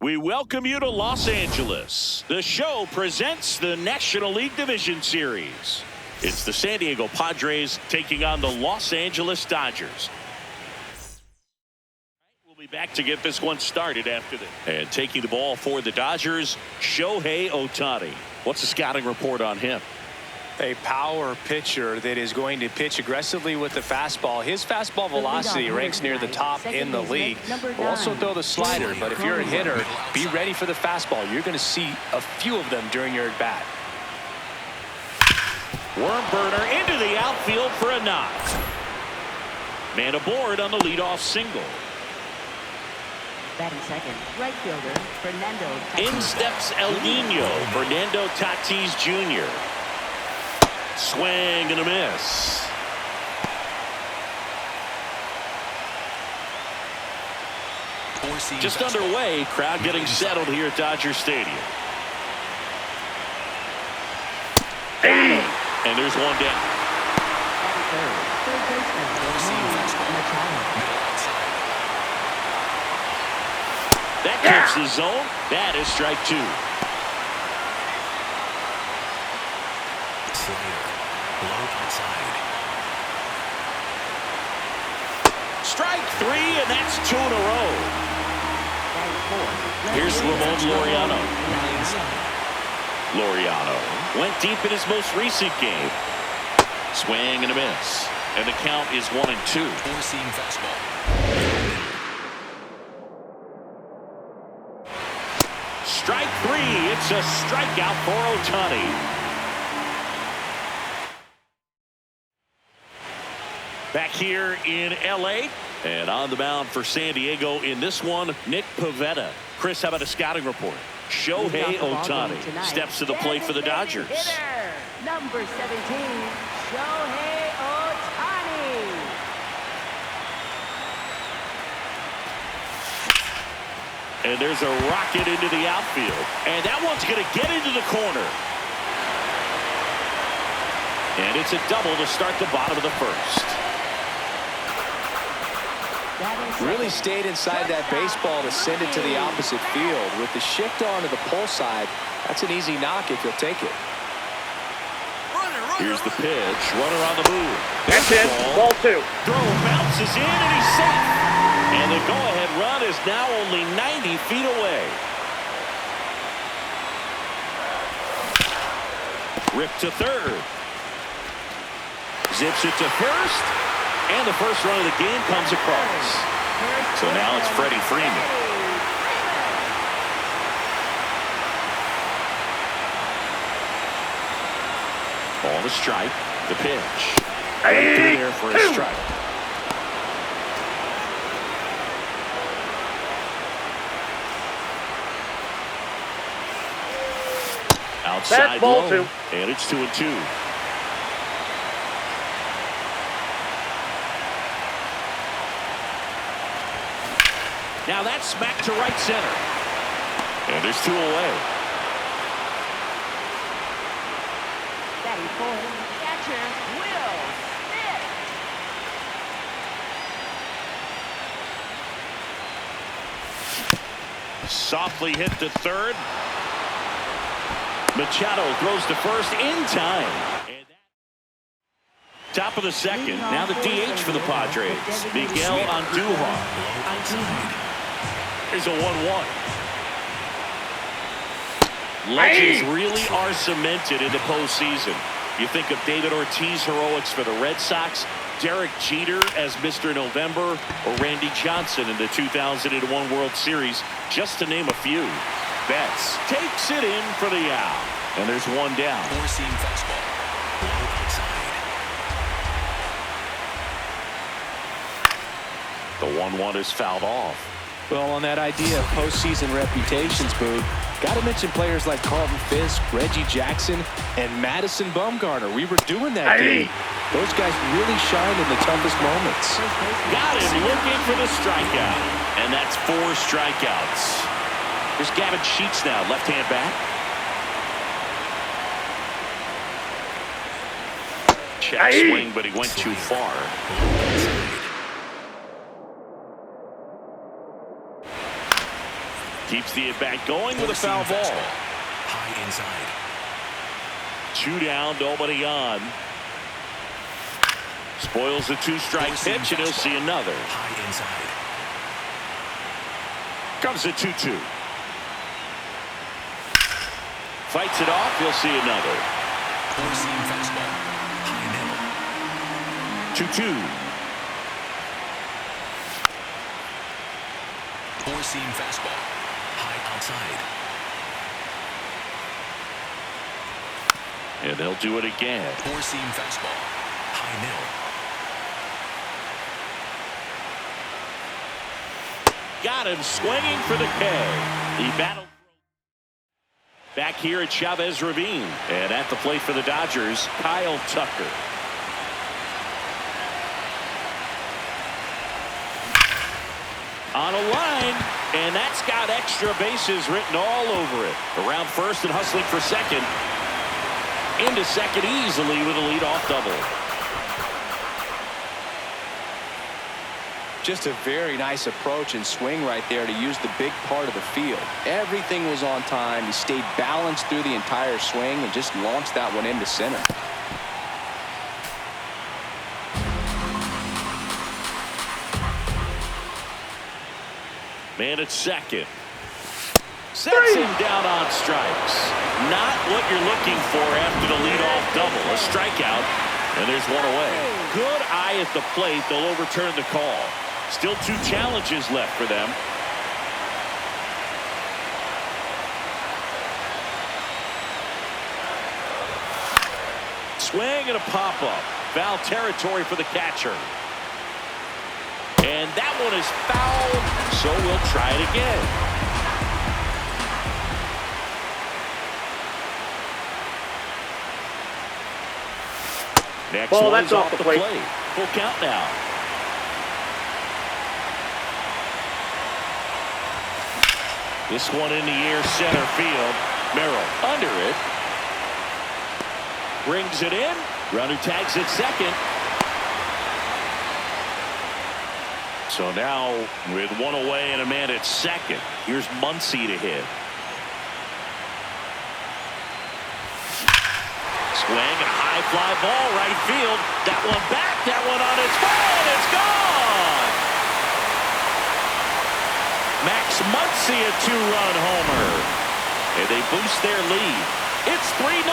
We welcome you to Los Angeles. The show presents the National League Division Series. It's the San Diego Padres taking on the Los Angeles Dodgers. We'll be back to get this one started after this. And taking the ball for the Dodgers, Shohei Ohtani. What's the scouting report on him? A power pitcher that is going to pitch aggressively with the fastball. His fastball velocity ranks near the top in the league. Will also throw the slider, but if you're a hitter, be ready for the fastball. You're going to see a few of them during your at-bat. Worm burner into the outfield for a knock. Man aboard on the leadoff single. Batting second, right fielder, Fernando Tatis. In steps El Nino, Fernando Tatis Jr. Swing and a miss. Just underway, crowd getting settled here at Dodger Stadium. Hey! And there's one down. Third baseman, That clips the zone. That is strike two. Strike three, and that's two in a row. Here's Ramon Laureano. Laureano went deep in his most recent game. Swing and a miss. And the count is 1-2. Four-seam fastball. Strike three. It's a strikeout for Ohtani. Back here in L.A. and on the mound for San Diego in this one, Nick Pivetta. Chris, how about a scouting report? Shohei Ohtani steps to the plate for the Dodgers. hitter, number 17, Shohei Ohtani. And there's a rocket into the outfield. And that one's going to get into the corner. And it's a double to start the bottom of the first. Really stayed inside that baseball to send it to the opposite field. With the shift on to the pull side, that's an easy knock if you'll take it. Here's the pitch. Runner on the move. That's it. Ball two. Throw bounces in and he's safe. And the go-ahead run is now only 90 feet away. Rip to third. Zips it to first. And the first run of the game comes across. So now it's Freddie Freeman. Ball to strike. The pitch. Right through there for a strike. Outside ball low. two. And it's 2-2. Now that's smacked to right center. And there's two away. Batting fourth, catcher, Will Smith. Softly hit to third. Machado throws to first in time. And top of the second. Now the DH for the Padres. Miguel Andujar. Here's a 1-1. Legends really are cemented in the postseason. You think of David Ortiz heroics for the Red Sox, Derek Jeter as Mr. November, or Randy Johnson in the 2001 World Series, just to name a few. Betts takes it in for the out. And there's one down. Four-seam fastball. The 1-1 is fouled off. Well, on that idea of postseason reputations, Boo, got to mention players like Carlton Fisk, Reggie Jackson, and Madison Bumgarner. We were doing that game. Those guys really shine in the toughest moments. Got him looking for the strikeout. And that's 4 strikeouts. Here's Gavin Sheets now, left-hand bat. Check swing, but he went too far. Keeps the at-bat going with a foul ball. High inside. 2 down, nobody on. Spoils the 2-strike pitch, and he'll see another. High inside. Comes the 2-2. Fights it off, he'll see another. 4-seam fastball. High middle. 2-2. 4-seam fastball. High outside. And they'll do it again. 4-seam fastball. High middle. Got him swinging for the K. He battled. Back here at Chavez Ravine. And at the plate for the Dodgers, Kyle Tucker. On a line, and that's got extra bases written all over it. Around first and hustling for second. Into second easily with a leadoff double. Just a very nice approach and swing right there to use the big part of the field. Everything was on time. He stayed balanced through the entire swing and just launched that one into center. Man at second. Sets him down on strikes. Not what you're looking for after the leadoff double. A strikeout, and there's one away. Good eye at the plate. They'll overturn the call. Still 2 challenges left for them. Swing and a pop-up. Foul territory for the catcher. And that one is fouled, so we'll try it again. Next Ball, one's that's off the plate. Full count now. This one in the air, center field. Merrill under it. Brings it in. Runner tags at second. So now with 1 away and a man at second. Here's Muncy to hit. Swing and a high fly ball right field. That one back. That one on its way, and it's gone. Max Muncy a 2-run homer. And they boost their lead. It's 3-0.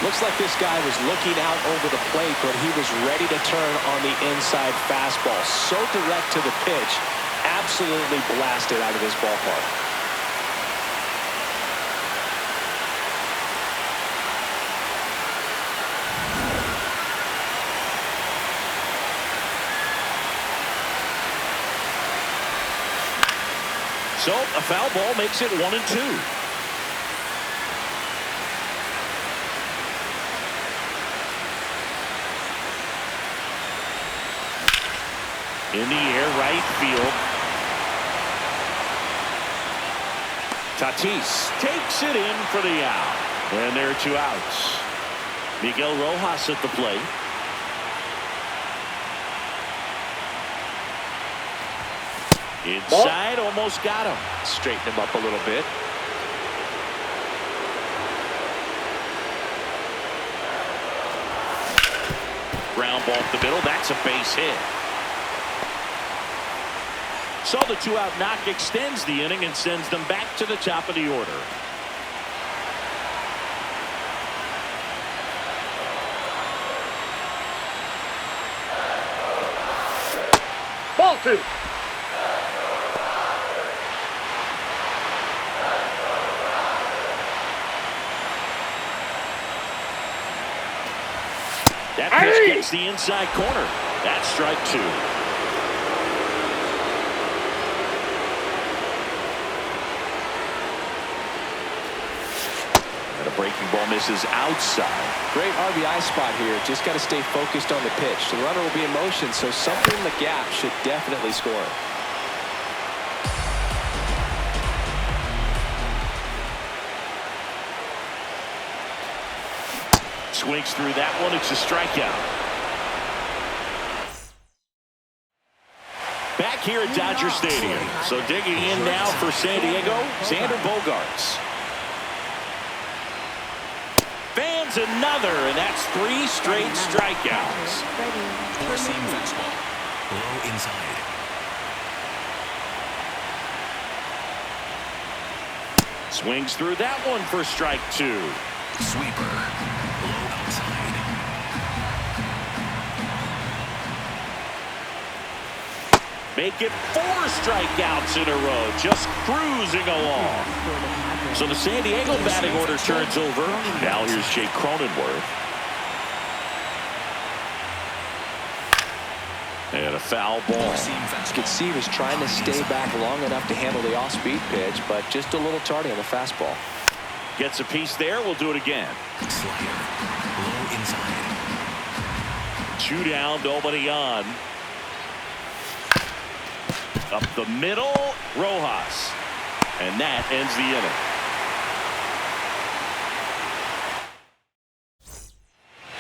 Looks like this guy was looking out over the plate, but he was ready to turn on the inside fastball. So direct to the pitch. Absolutely blasted out of this ballpark. So a foul ball makes it 1-2. In the air, right field. Tatis takes it in for the out. And there are 2 outs. Miguel Rojas at the plate. Inside, almost got him. Straighten him up a little bit. Ground ball up the middle. That's a base hit. So the 2-out knock extends the inning and sends them back to the top of the order. Ball 2. That pitch gets the inside corner. That's strike 2. And a breaking ball misses outside. Great RBI spot here. Just got to stay focused on the pitch. The runner will be in motion, so something in the gap should definitely score. Swings through that one. It's a strikeout. Back back here at Dodger Stadium. So digging in now for San Diego, Xander Bogaerts. Fans another, and that's 3 straight strikeouts. Four-seam fastball. Low inside. Swings through that one for strike 2. Sweeper. Low outside. Make it 4 strikeouts in a row, just cruising along. So the San Diego batting order turns over. Now here's Jake Cronenworth. And a foul ball. You could see he was trying to stay back long enough to handle the off-speed pitch, but just a little tardy on the fastball. Gets a piece there. We'll do it again. Slider. Low inside. 2 down, nobody on. Up the middle, Rojas. And that ends the inning.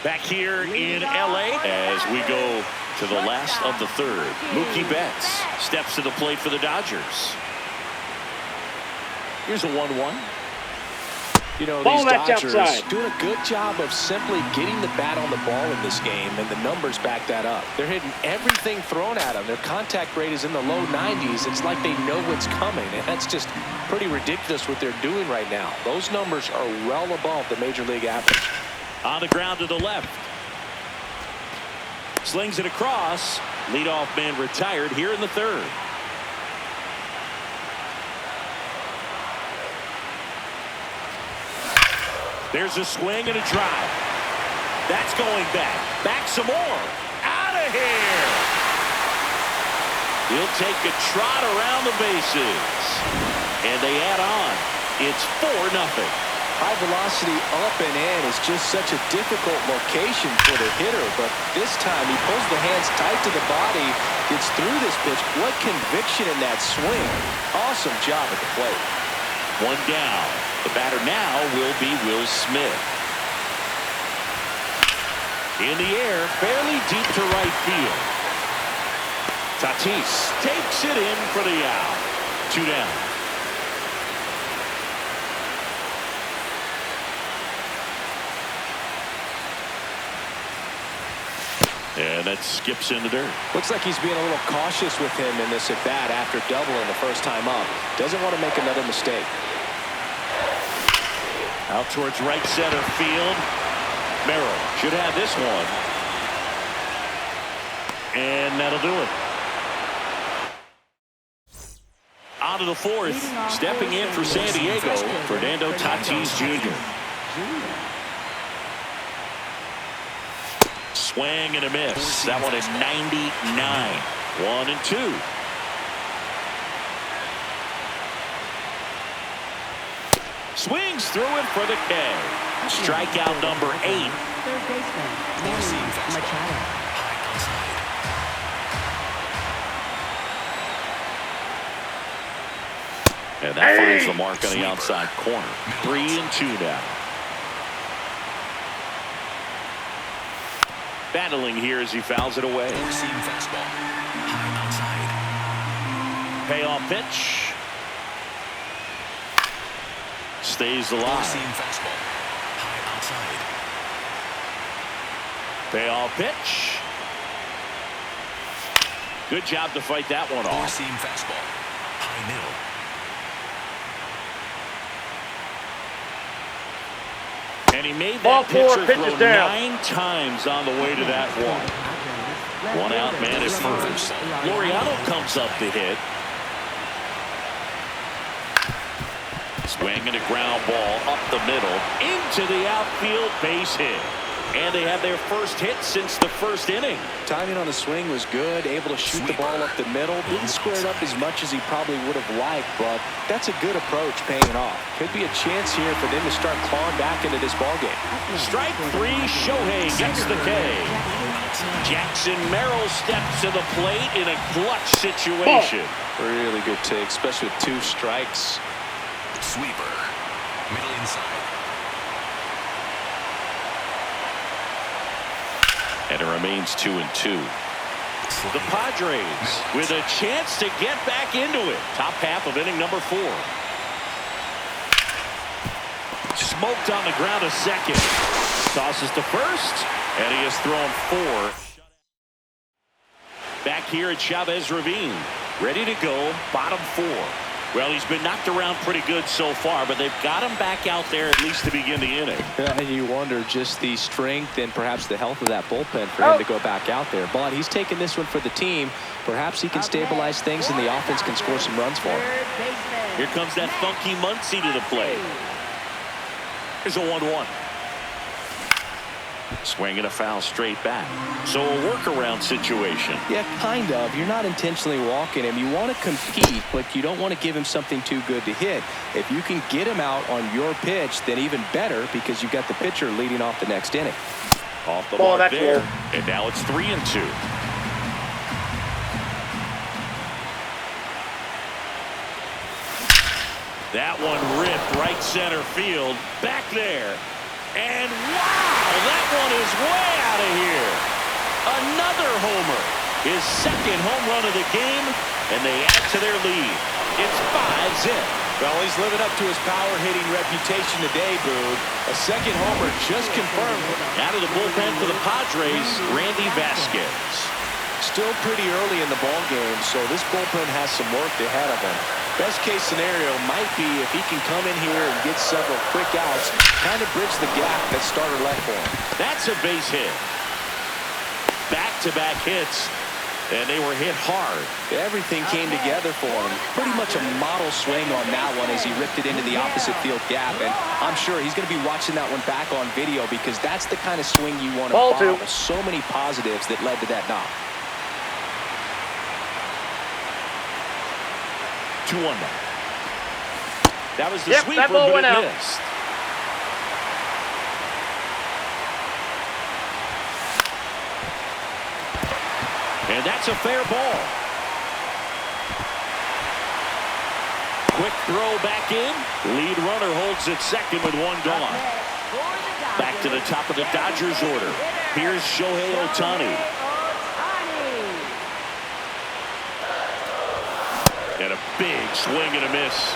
Back here in L.A. as we go to the last of the third. Mookie Betts steps to the plate for the Dodgers. Here's a 1-1. You know, Ball these that's Dodgers outside. doing a good job of simply getting the bat on the ball in this game, and the numbers back that up. They're hitting everything thrown at them. Their contact rate is in the low 90s. It's like they know what's coming, and that's just pretty ridiculous what they're doing right now. Those numbers are well above the major league average. On the ground to the left. Slings it across. Leadoff man retired here in the third. There's a swing and a drive. That's going back. Back some more. Out of here. He'll take a trot around the bases. And they add on. It's 4-0. High velocity up and in is just such a difficult location for the hitter, but this time he pulls the hands tight to the body, gets through this pitch. What conviction in that swing. Awesome job at the plate. 1 down. The batter now will be Will Smith. In the air, fairly deep to right field. Tatis takes it in for the out. 2 down. And that skips in the dirt. Looks like he's being a little cautious with him in this at-bat after doubling the first time up. Doesn't want to make another mistake. Out towards right center field. Merrill should have this one. And that'll do it. On to the fourth. Stepping in for San Diego, Fernando Tatis Jr. Swing and a miss. That one is 99. 1-2. Swings through it for the K. Strikeout number 8. Third baseman, Manny Machado. High outside. And that finds the mark on the outside corner. 3-2 now. Battling here as he fouls it away. Four-seam fastball. High outside. Payoff pitch. Stays alive. Four-seam fastball. High outside. Payoff pitch. Good job to fight that one off. Four-seam fastball. High middle. And he made Ball that 4, pitcher pitches throw down. 9 times on the way to that one. 1 out, man at first. Laureano comes up to hit. Swing and a ground ball up the middle into the outfield, base hit. And they have their first hit since the first inning. Timing on the swing was good, able to shoot the ball up the middle. Didn't square it up as much as he probably would have liked, but that's a good approach paying off. Could be a chance here for them to start clawing back into this ballgame. Strike 3, Shohei gets the K. Jackson Merrill steps to the plate in a clutch situation. Really good take, especially with 2 strikes. Sweeper. Middle inside. And it remains 2-2. The Padres with a chance to get back into it. Top half of inning number 4. Smoked on the ground a second. Tosses to first, and he has thrown 4. Back here at Chavez Ravine, ready to go, bottom 4. Well, he's been knocked around pretty good so far, but they've got him back out there at least to begin the inning. And you wonder just the strength and perhaps the health of that bullpen for him to go back out there. But he's taking this one for the team. Perhaps he can stabilize things and the offense can score some runs for him. Here comes that funky Muncy to the plate. Here's a 1-1. Swinging a foul straight back. So a workaround situation. Yeah, kind of. You're not intentionally walking him. You want to compete, but you don't want to give him something too good to hit. If you can get him out on your pitch, then even better, because you've got the pitcher leading off the next inning. Off the mark there. And now it's 3-2. That one ripped right center field. Back there. And wow, that one is way out of here. Another homer. His second home run of the game, and they add to their lead. It's 5-0. Well, he's living up to his power-hitting reputation today, Boone. A second homer just confirmed. Out of the bullpen for the Padres, Randy Vasquez. Still pretty early in the ballgame, so this bullpen has some work ahead of him. Best case scenario might be if he can come in here and get several quick outs, kind of bridge the gap that starter left for him. That's a base hit. Back-to-back hits, and they were hit hard. Everything came together for him. Pretty much a model swing on that one as he ripped it into the opposite field gap, and I'm sure he's going to be watching that one back on video because that's the kind of swing you want to follow. So many positives that led to that knock. 2-1 now. That was the sweeper, that ball but went it out. missed. And that's a fair ball. Quick throw back in. Lead runner holds at second with one gone. Back to the top of the Dodgers order. Here's Shohei Ohtani. And a big swing and a miss.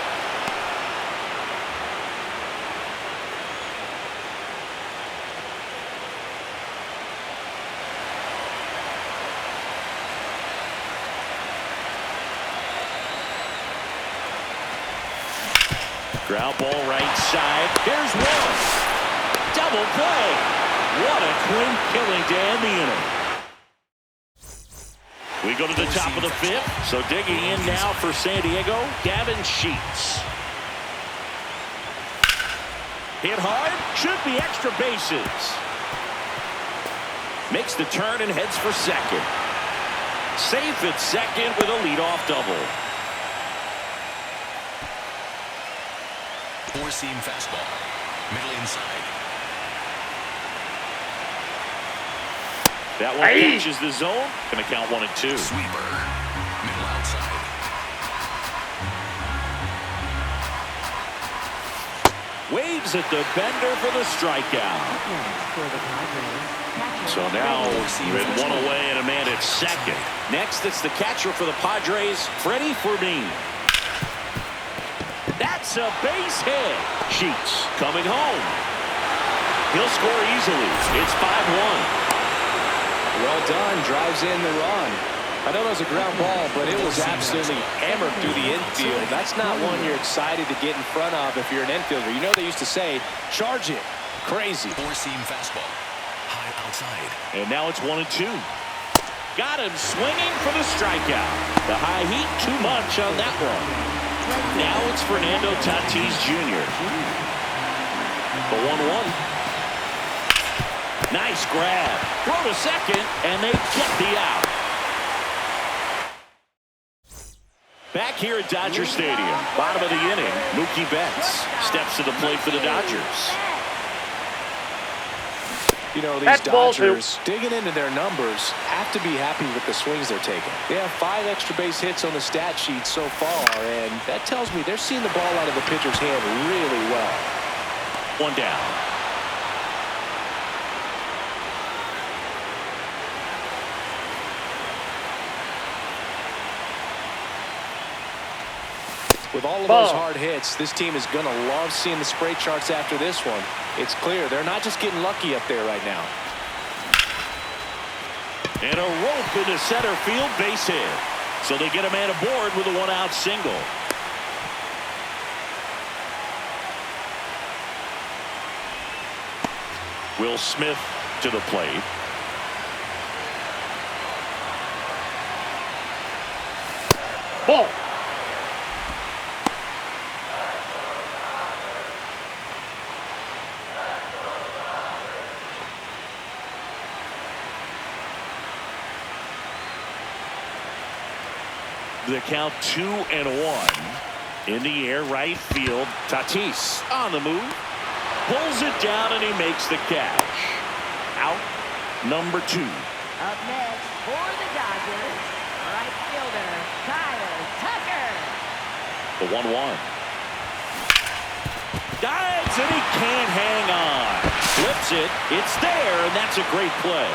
Ground ball right side. Here's one. Double play. What a clean killing to end the inning. We go to the top of the 5th. So digging in now for San Diego, Gavin Sheets. Hit hard. Should be extra bases. Makes the turn and heads for second. Safe at second with a leadoff double. Four-seam fastball. Middle inside. That one catches the zone. Going to count 1 and 2. Sweeper. Middle outside. Waves at the bender for the strikeout. So now with one away and a man at second. Next, it's the catcher for the Padres, Freddie Freeman. That's a base hit. Sheets coming home. He'll score easily. It's 5-1. Well done. Drives in the run. I know it was a ground ball, but it was absolutely hammered through the infield. That's not one you're excited to get in front of if you're an infielder. You know they used to say, charge it. Crazy. Four-seam fastball. High outside. And now it's 1 and 2. Got him swinging for the strikeout. The high heat, too much on that one. Now it's Fernando Tatis Jr. The 1-1. Nice grab. Throw to second, and they get the out. Back here at Dodger Stadium, bottom of the inning, Mookie Betts steps to the plate for the Dodgers. You know, these Dodgers, digging into their numbers, have to be happy with the swings they're taking. They have 5 extra base hits on the stat sheet so far, and that tells me they're seeing the ball out of the pitcher's hand really well. 1 down. With all of Ball. those hard hits, this team is going to love seeing the spray charts after this one. It's clear they're not just getting lucky up there right now. And a rope into center field, base hit. So they get a man aboard with a one-out single. Will Smith to the plate. Ball. The count 2-1. In the air, right field. Tatis on the move. Pulls it down and he makes the catch. Out number 2. Up next for the Dodgers, right fielder Kyle Tucker. The 1-1. Dives and he can't hang on. Flips it. It's there, and that's a great play.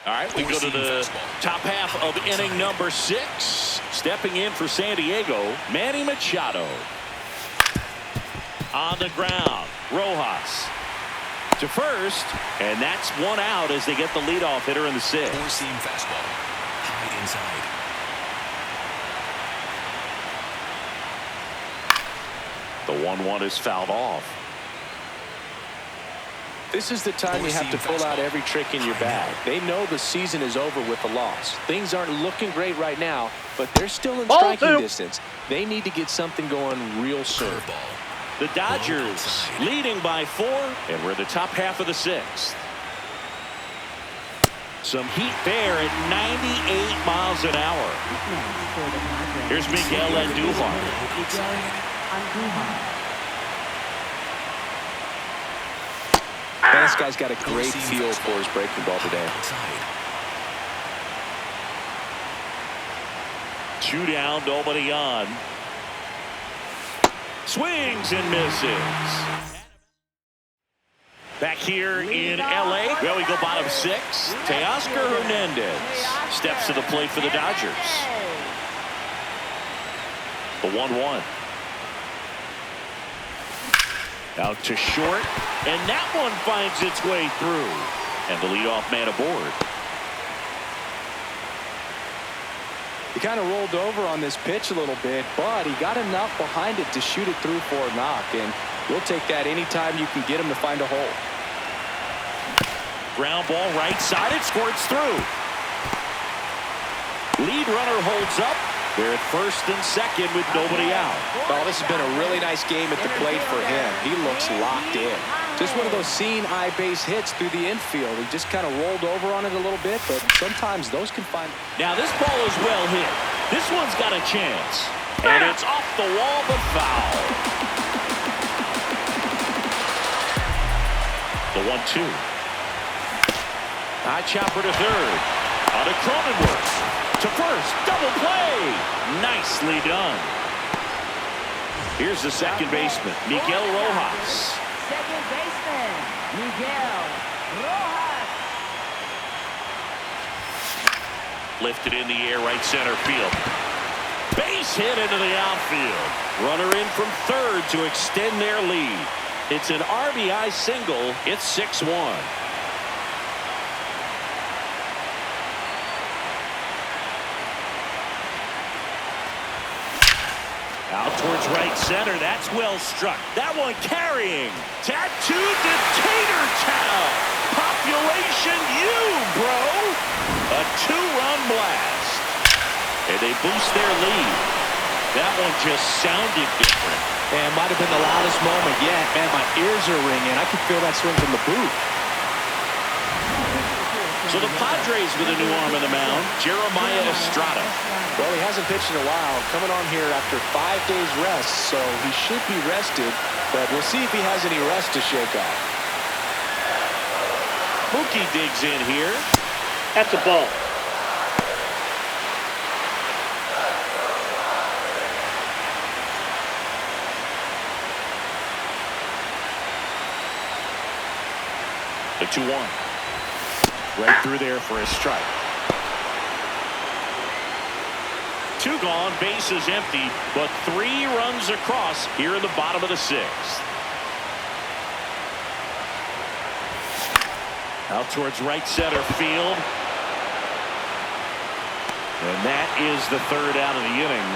All right, we go to the top half of inning number 6. Stepping in for San Diego, Manny Machado. On the ground, Rojas to first, and that's one out as they get the leadoff hitter in the 6th. Four-seam fastball. High inside. The 1-1 is fouled off. This is the time you have to pull out every trick in your bag. They know the season is over with the loss. Things aren't looking great right now, but they're still in striking distance. They need to get something going real soon. Curveball. The Dodgers leading by 4, and we're in the top half of the 6th. Some heat there at 98 miles an hour. Here's Miguel Andujar. This guy's got a great feel for his breaking ball today. 2 down, nobody on. Swings and misses. Back here in L.A., well, we go bottom 6. Teoscar Hernandez steps to the plate for the Dodgers. The 1-1. Out to short, and that one finds its way through. And the leadoff man aboard. He kind of rolled over on this pitch a little bit, but he got enough behind it to shoot it through for a knock, and we'll take that anytime you can get him to find a hole. Ground ball right side, it squirts through. Lead runner holds up. They're at first and second with nobody out. Oh, this has been a really nice game at the plate for him. He looks locked in. Just one of those seeing eye base hits through the infield. He just kind of rolled over on it a little bit, but sometimes those can find. Now this ball is well hit. This one's got a chance. And it's off the wall, but foul. The 1-2. High chopper to third. On to Cronenworth. To first, double play. Nicely done. Here's the second baseman, Miguel Rojas. Second baseman, Miguel Rojas. Lifted in the air, right center field. Base hit into the outfield. Runner in from third to extend their lead. It's an RBI single. It's 6-1. Out towards right center. That's well struck. That one carrying. Tattoo Dictator Town. Population you, bro. A 2-run blast. And they boost their lead. That one just sounded different. And might have been the loudest moment yet. Man, my ears are ringing. I can feel that swing from the booth. So the Padres with a new arm in the mound, Jeremiah Estrada. Well, he hasn't pitched in a while, coming on here after 5 days rest, so he should be rested, but we'll see if he has any rust to shake off. Mookie digs in here. That's a ball. The 2-1. Right through there for a strike. 2 gone, bases empty, but 3 runs across here in the bottom of the 6th. Out towards right center field. And that is the 3rd out of the inning.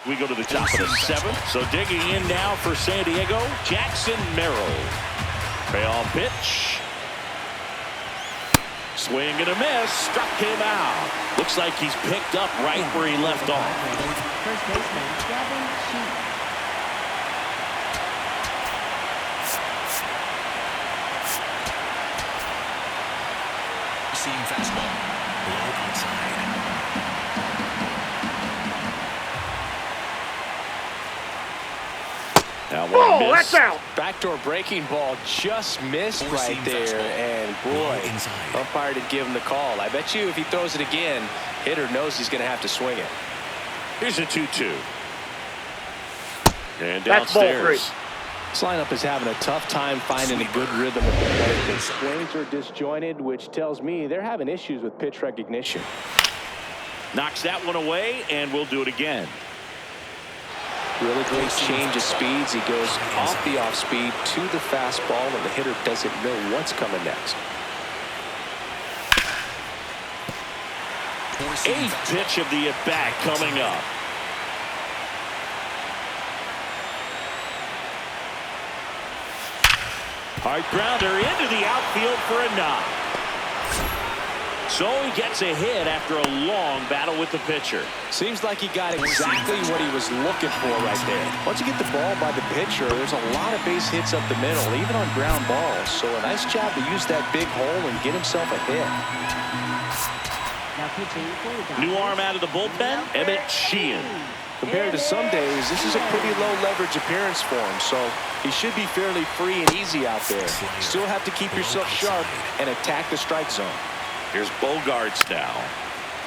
We go to the top of the 7th. So digging in now for San Diego, Jackson Merrill. Payoff pitch. Swing and a miss. Struck him out. Looks like he's picked up right where he left off. First baseman, Devin Sheep. Seam fastball. Low outside. Now one miss. That's out. Backdoor breaking ball just missed right there, and boy, umpire did give him the call. I bet you if he throws it again, hitter knows he's going to have to swing it. Here's a 2-2. And That's ball downstairs. 3. This lineup is having a tough time finding a good rhythm of play. The swings are disjointed, which tells me they're having issues with pitch recognition. Knocks that one away, and we'll do it again. Really great change of speeds. He goes off the off speed to the fastball, and the hitter doesn't know what's coming next. 8th pitch of the at-bat coming up. Hard grounder into the outfield for a knock. So he gets a hit after a long battle with the pitcher. Seems like he got exactly what he was looking for right there. Once you get the ball by the pitcher, there's a lot of base hits up the middle, even on ground balls. So a nice job to use that big hole and get himself a hit. Now pitching for the Dodgers. New arm out of the bullpen, Emmett Sheehan. Compared to some days, this is a pretty low leverage appearance for him, so he should be fairly free and easy out there. Still have to keep yourself sharp and attack the strike zone. Here's Bogarts now.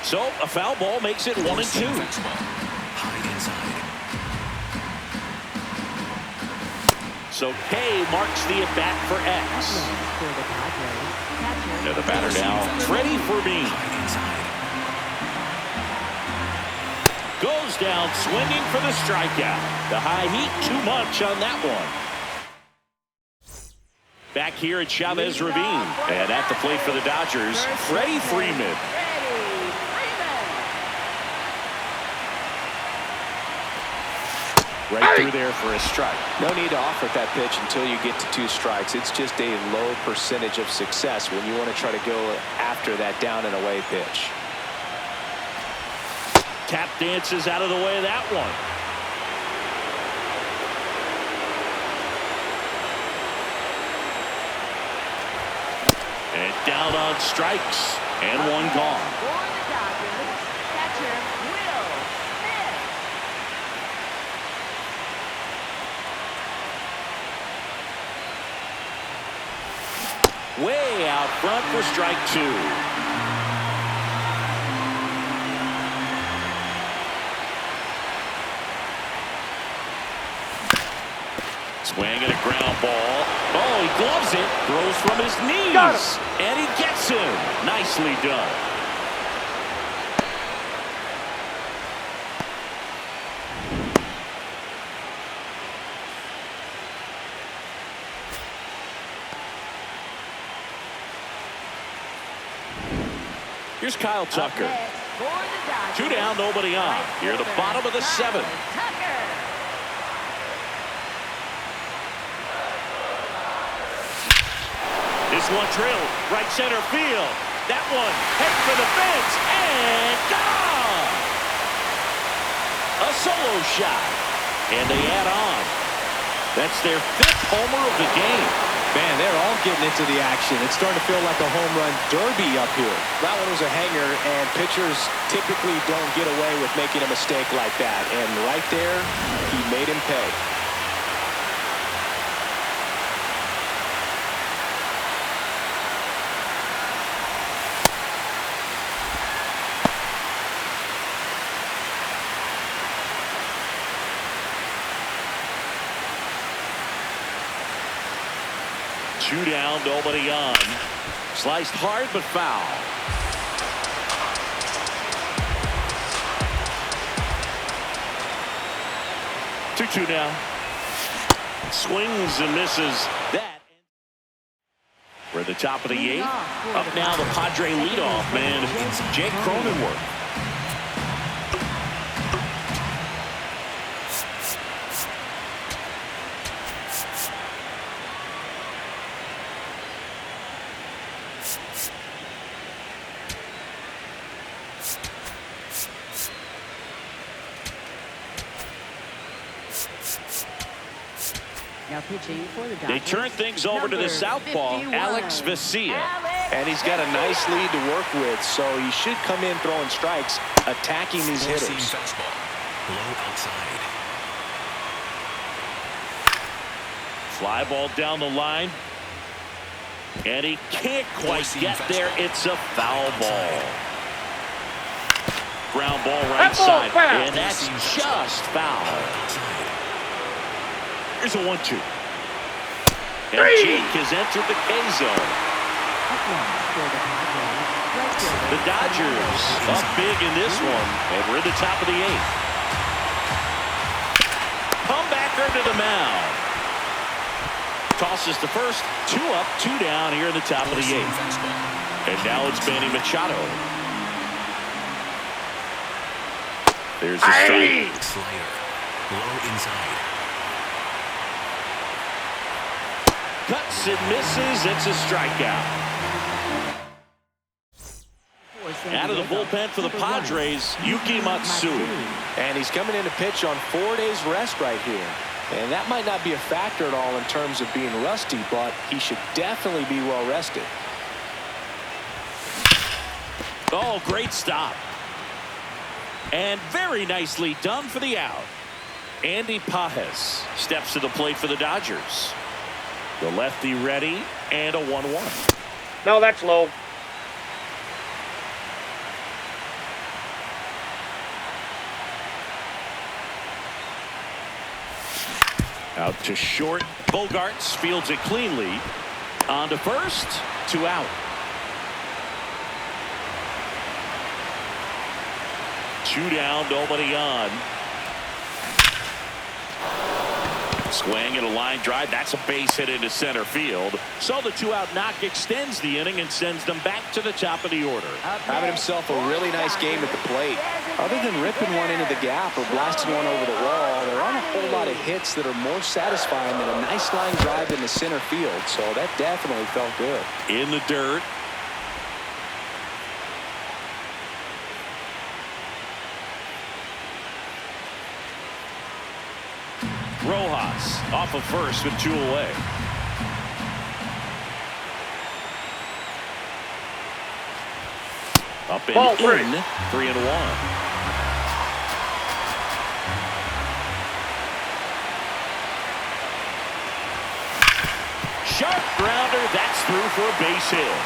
So a foul ball makes it 1-2. High inside. So K marks the at bat for X. For the Padres, catcher. And the batter now, Freddie Freeman. High inside. Goes down swinging for the strikeout. The high heat, too much on that one. Back here at Chavez Ravine. And at the plate for the Dodgers, Freddie Freeman. Right through there for a strike. No need to offer that pitch until you get to 2 strikes. It's just a low percentage of success when you want to try to go after that down and away pitch. Tap dances out of the way of that one. And down on strikes. And one gone. For the Dodgers, catcher Will Smith. Way out front for strike 2. Swing and a ground ball. Oh, he gloves it. Throws from his knees. And he gets him. Nicely done. Here's Kyle Tucker. For the Dodgers, 2 down, nobody on. Here at the bottom of the 7th. Tucker. This one drilled right center field. That one head for the fence and gone. A solo shot. And they add on. That's their 5th homer of the game. Man, they're all getting into the action. It's starting to feel like a home run derby up here. That one was a hanger, and pitchers typically don't get away with making a mistake like that. And right there, he made him pay. Two down, nobody on. Sliced hard, but foul. 2-2 now. Swings and misses that. We're at the top of the 8th. Up now, the Padre leadoff man, Jake Cronenworth. Now pitching for the Dodgers. They turn things over to the southpaw, 51. Alex Vesia. And he's got a nice lead to work with, so he should come in throwing strikes, attacking these hitters. Fastball. Low outside. Fly ball down the line. And he can't quite get there. It's a foul ball. Ground ball right side. And that's just foul. Here's a 1-2. And Jake has entered the K zone. The Dodgers up big in this one, and we're in the top of the 8th. Comebacker to the mound. Tosses to first. 2 up, 2 down here in the top of the 8th. And now it's Manny Machado. There's a strike. Slider. Low inside. Cuts and misses. It's a strikeout. Out of the bullpen for the Padres, Yuki Matsui. And he's coming in to pitch on 4 days rest right here. And that might not be a factor at all in terms of being rusty, but he should definitely be well rested. Oh, great stop. And very nicely done for the out. Andy Pages steps to the plate for the Dodgers. The lefty ready, and a 1-1. No, that's low. Out to short. Bogarts fields it cleanly. On to first. 2 out. 2 down, nobody on. Swing and a line drive. That's a base hit into center field. So the 2-out knock extends the inning and sends them back to the top of the order. Having himself a really nice game at the plate. Other than ripping one into the gap or blasting one over the wall, there aren't a whole lot of hits that are more satisfying than a nice line drive in the center field. So that definitely felt good. In the dirt. Rojas off of first with 2 away. Up and Ball in. 3-1. Sharp grounder. That's through for a base hit.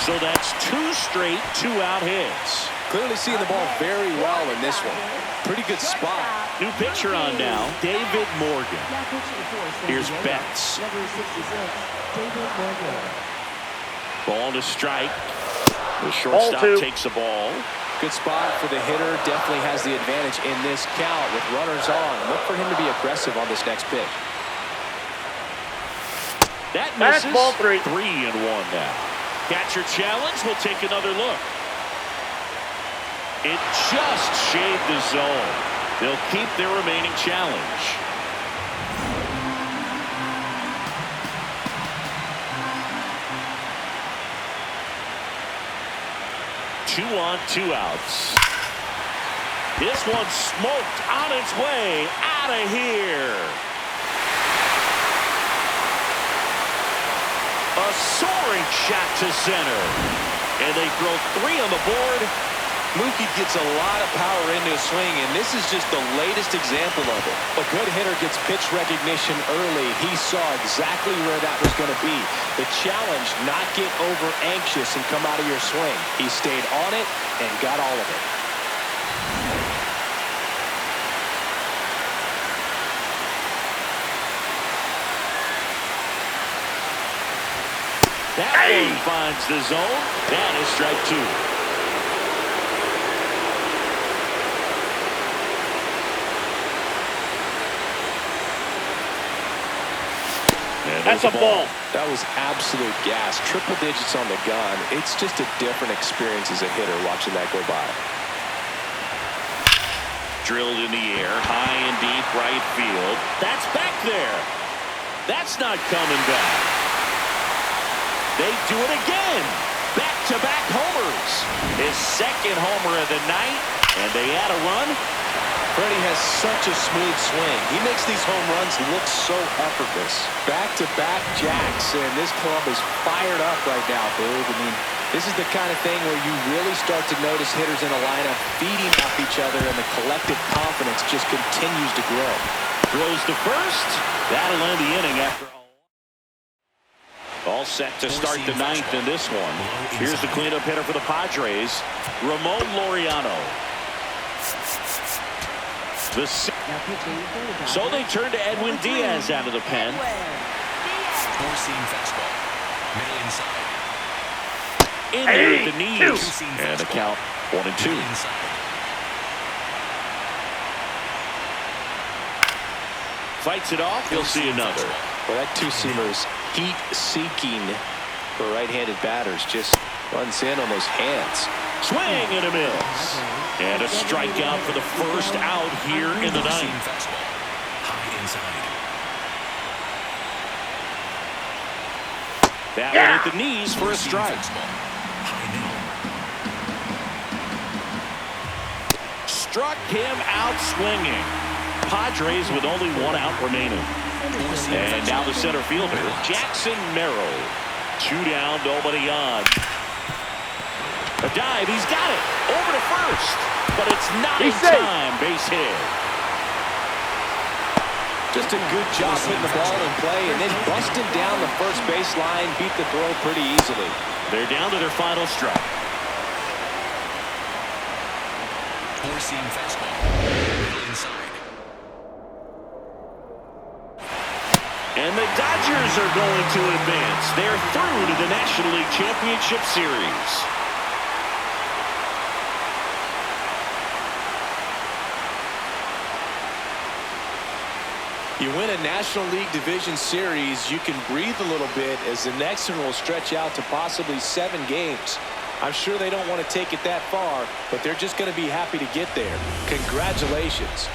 So that's 2 straight 2-out hits. Clearly seeing the ball very well in this one. Pretty good spot. New pitcher on now, David Morgan. Here's Betts. Ball to strike. The shortstop takes the ball. Good spot for the hitter. Definitely has the advantage in this count with runners on. Look for him to be aggressive on this next pitch. That misses. That's ball 3. 3-1 now. Catcher challenge. We'll take another look. It just shaved the zone. They'll keep their remaining challenge. Two on, 2 outs. This one smoked on its way out of here. A soaring shot to center. And they throw 3 on the board. Mookie gets a lot of power into his swing, and this is just the latest example of it. A good hitter gets pitch recognition early. He saw exactly where that was going to be. The challenge, not get over anxious and come out of your swing. He stayed on it and got all of it. That one finds the zone. That is strike two. That's a ball. That was absolute gas. Triple digits on the gun. It's just a different experience as a hitter watching that go by. Drilled in the air, high and deep right field. That's back there. That's not coming back. They do it again. Back-to-back homers. His second homer of the night, and they add a run. Freddie has such a smooth swing. He makes these home runs look so effortless. Back-to-back jacks, and this club is fired up right now, Boog. I mean, this is the kind of thing where you really start to notice hitters in a lineup feeding off each other, and the collective confidence just continues to grow. Throws to first. That'll end the inning after all set to start the ninth in this one. Here's the cleanup hitter for the Padres, Ramon Laureano. So they turn to Edwin Diaz out of the pen. Four-seam fastball. Middle inside. In there at the knees. And the count 1-2. Fights it off. You'll see another. Well, that two-seamer is heat-seeking for right-handed batters. Just runs in on those hands. Swing and a miss. And a strikeout for the first out here in the ninth. High inside. That one at the knees for a strike. Struck him out swinging. Padres with only one out remaining. And now the center fielder, Jackson Merrill. 2 down, nobody on. A dive, he's got it. Over to first. But it's not in time. Base hit. Just a good job hitting the ball in play and then busting down the first baseline. Beat the throw pretty easily. They're down to their final strike. Four-seam fastball. Middle inside. And the Dodgers are going to advance. They're through to the National League Championship Series. You win a National League Division Series, you can breathe a little bit as the next one will stretch out to possibly 7 games. I'm sure they don't want to take it that far, but they're just going to be happy to get there. Congratulations.